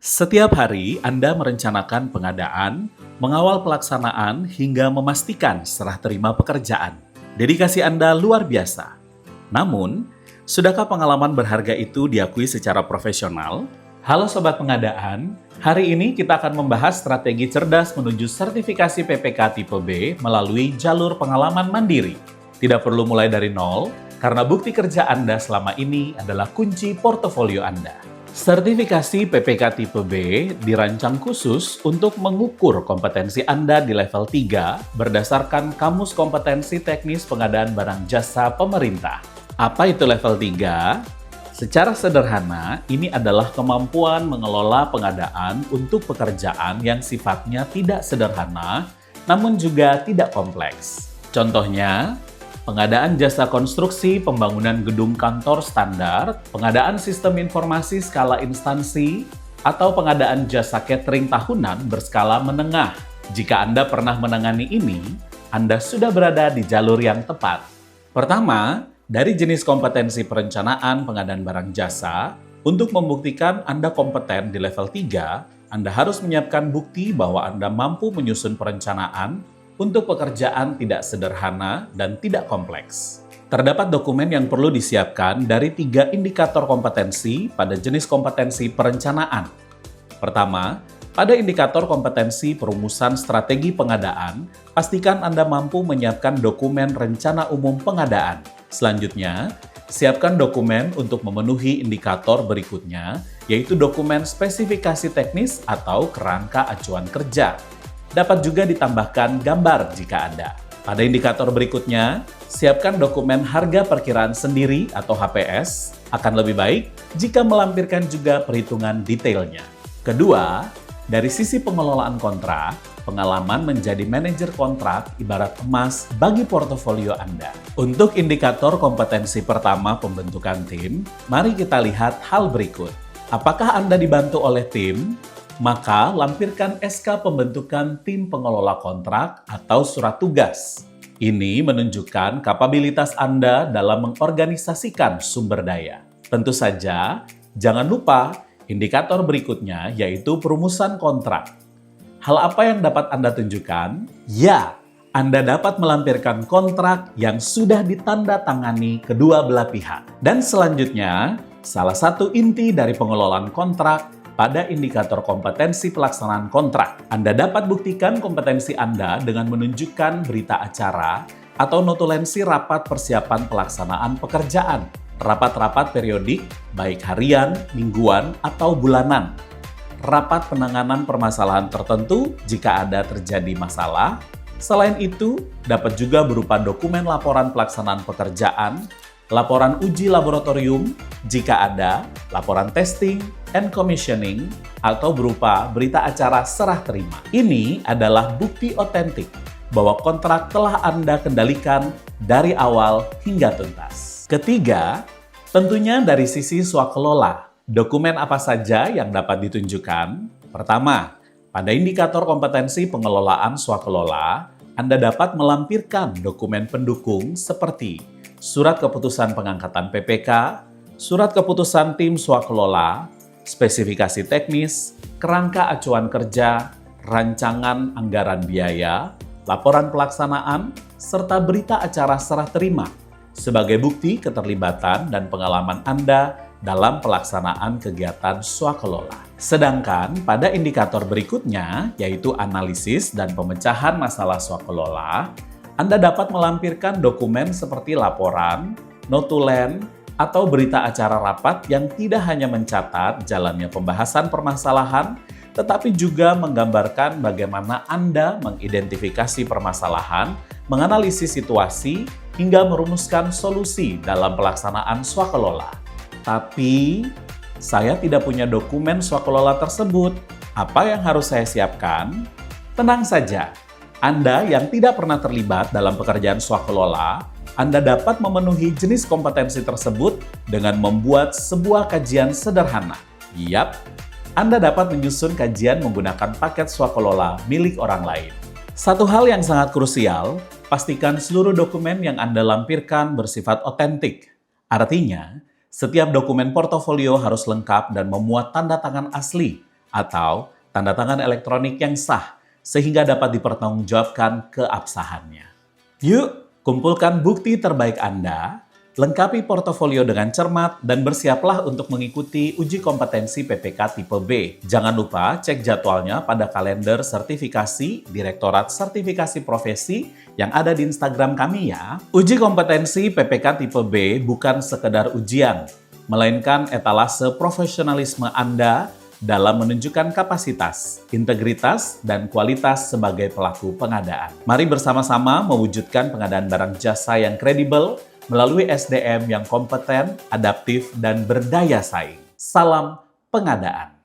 Setiap hari Anda merencanakan pengadaan, mengawal pelaksanaan, hingga memastikan serah terima pekerjaan. Dedikasi Anda luar biasa. Namun, sudahkah pengalaman berharga itu diakui secara profesional? Halo Sobat Pengadaan, hari ini kita akan membahas strategi cerdas menuju sertifikasi PPK tipe B melalui jalur pengalaman mandiri. Tidak perlu mulai dari nol, karena bukti kerja Anda selama ini adalah kunci portofolio Anda. Sertifikasi PPK tipe B dirancang khusus untuk mengukur kompetensi Anda di level 3 berdasarkan Kamus Kompetensi Teknis Pengadaan Barang Jasa Pemerintah. Apa itu level 3? Secara sederhana, ini adalah kemampuan mengelola pengadaan untuk pekerjaan yang sifatnya tidak sederhana, namun juga tidak kompleks. Contohnya, pengadaan jasa konstruksi pembangunan gedung kantor standar, pengadaan sistem informasi skala instansi, atau pengadaan jasa catering tahunan berskala menengah. Jika Anda pernah menangani ini, Anda sudah berada di jalur yang tepat. Pertama, dari jenis kompetensi perencanaan pengadaan barang jasa, untuk membuktikan Anda kompeten di level 3, Anda harus menyiapkan bukti bahwa Anda mampu menyusun perencanaan untuk pekerjaan tidak sederhana dan tidak kompleks. Terdapat dokumen yang perlu disiapkan dari 3 indikator kompetensi pada jenis kompetensi perencanaan. Pertama, pada indikator kompetensi perumusan strategi pengadaan, pastikan Anda mampu menyiapkan dokumen rencana umum pengadaan. Selanjutnya, siapkan dokumen untuk memenuhi indikator berikutnya, yaitu dokumen spesifikasi teknis atau kerangka acuan kerja. Dapat juga ditambahkan gambar jika ada. Pada indikator berikutnya, siapkan dokumen harga perkiraan sendiri atau HPS. Akan lebih baik jika melampirkan juga perhitungan detailnya. Kedua, dari sisi pengelolaan kontrak, pengalaman menjadi manajer kontrak ibarat emas bagi portofolio Anda. Untuk indikator kompetensi pertama pembentukan tim, mari kita lihat hal berikut. Apakah Anda dibantu oleh tim? Maka lampirkan SK pembentukan tim pengelola kontrak atau surat tugas. Ini menunjukkan kapabilitas Anda dalam mengorganisasikan sumber daya. Tentu saja, jangan lupa indikator berikutnya yaitu perumusan kontrak. Hal apa yang dapat Anda tunjukkan? Ya, Anda dapat melampirkan kontrak yang sudah ditandatangani kedua belah pihak. Dan selanjutnya, salah satu inti dari pengelolaan kontrak pada indikator kompetensi pelaksanaan kontrak. Anda dapat buktikan kompetensi Anda dengan menunjukkan berita acara atau notulensi rapat persiapan pelaksanaan pekerjaan, rapat-rapat periodik, baik harian, mingguan, atau bulanan, rapat penanganan permasalahan tertentu jika ada terjadi masalah. Selain itu, dapat juga berupa dokumen laporan pelaksanaan pekerjaan, laporan uji laboratorium, jika ada, laporan testing and commissioning, atau berupa berita acara serah terima. Ini adalah bukti otentik bahwa kontrak telah Anda kendalikan dari awal hingga tuntas. Ketiga, tentunya dari sisi swakelola. Dokumen apa saja yang dapat ditunjukkan? Pertama, pada indikator kompetensi pengelolaan swakelola, Anda dapat melampirkan dokumen pendukung seperti surat keputusan pengangkatan PPK, surat keputusan tim swakelola, spesifikasi teknis, kerangka acuan kerja, rancangan anggaran biaya, laporan pelaksanaan, serta berita acara serah terima sebagai bukti keterlibatan dan pengalaman Anda dalam pelaksanaan kegiatan swakelola. Sedangkan pada indikator berikutnya, yaitu analisis dan pemecahan masalah swakelola, Anda dapat melampirkan dokumen seperti laporan, notulen, atau berita acara rapat yang tidak hanya mencatat jalannya pembahasan permasalahan, tetapi juga menggambarkan bagaimana Anda mengidentifikasi permasalahan, menganalisis situasi, hingga merumuskan solusi dalam pelaksanaan swakelola. Tapi, saya tidak punya dokumen swakelola tersebut. Apa yang harus saya siapkan? Tenang saja, Anda yang tidak pernah terlibat dalam pekerjaan swakelola, Anda dapat memenuhi jenis kompetensi tersebut dengan membuat sebuah kajian sederhana. Yap, Anda dapat menyusun kajian menggunakan paket swakelola milik orang lain. Satu hal yang sangat krusial, pastikan seluruh dokumen yang Anda lampirkan bersifat otentik. Artinya, setiap dokumen portofolio harus lengkap dan memuat tanda tangan asli atau tanda tangan elektronik yang sah sehingga dapat dipertanggungjawabkan keabsahannya. Yuk, kumpulkan bukti terbaik Anda, lengkapi portofolio dengan cermat, dan bersiaplah untuk mengikuti uji kompetensi PPK Tipe B. Jangan lupa cek jadwalnya pada kalender sertifikasi Direktorat Sertifikasi Profesi yang ada di Instagram kami ya. Uji kompetensi PPK Tipe B bukan sekedar ujian, melainkan etalase profesionalisme Anda dalam menunjukkan kapasitas, integritas, dan kualitas sebagai pelaku pengadaan. Mari bersama-sama mewujudkan pengadaan barang jasa yang kredibel melalui SDM yang kompeten, adaptif, dan berdaya saing. Salam pengadaan.